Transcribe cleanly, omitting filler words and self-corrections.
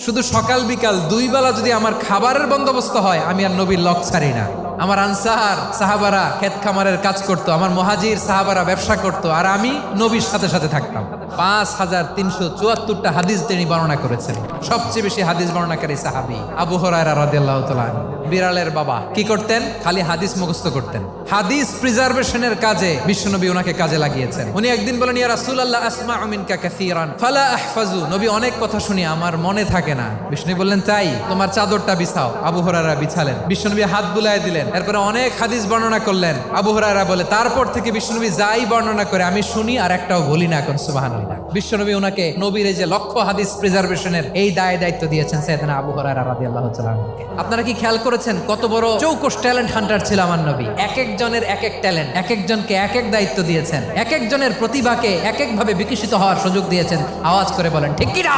শুধু সকাল বিকাল দুই বেলা যদি আমার খাবারের বন্দোবস্ত হয়, আমি আর নবীর লক ছাড়ি না। আমার আনসার সাহাবারা ক্ষেত খামারের কাজ করতো, আমার মুহাজির সাহাবারা ব্যবসা করতো, আর আমি নবীর সাথে সাথে থাকতাম। 5374টা হাদিস তিনি বর্ণনা করেছেন। সবচেয়ে বেশি হাদিস বর্ণনাকারী সাহাবী আবু হুরায়রা রাদিয়াল্লাহু তাআলা আনহু। বিড়ালের বাবা কি করতেন? খালি হাদিস মুখস্থ করতেন। হাদিস প্রিজার্ভেশনের কাজে বিশ্বনবী ওনাকে কাজে লাগিয়েছেন। উনি একদিন বলেন, ইয়া রাসূলুল্লাহ আসমাউ মিনকা কাসীরান ফালা আহফাজু। নবী, অনেক কথা শুনি, আমার মনে থাকে না। বিশ্বনবী বললেন, তাই তোমার চাদরটা বিছাও। আবু হুরায়রা বিছালেন। বিশ্বনবী হাত বুলায় দিলেন। এরপরে অনেক হাদিস বর্ণনা করলেন। আবু হুরায়রা বলে, তারপর থেকে বিশ্বনবী যাই বর্ণনা করে আমি শুনি আর একটাও বলি না। এখন সুবহানাল্লাহ। বিশ্বনবী ওনাকে নবীর এই যে লক্ষ হাদিস প্রিজার্ভেশনের এই দায়িত্ব দিয়েছেন সাইয়েদনা আবু হুরায়রা রাদিয়াল্লাহু তাআলা আনহুকে। আপনারা কি খেয়াল করেছেন কত বড় চৌকস ট্যালেন্ট হান্টার ছিল আমার নবী? এক একজনের এক এক ট্যালেন্ট, এক একজনকে এক এক দায়িত্ব দিয়েছেন, এক একজনের প্রতিভাকে এক এক ভাবে বিকশিত হওয়ার সুযোগ দিয়েছেন। আওয়াজ করে বলেন ঠিক কি না?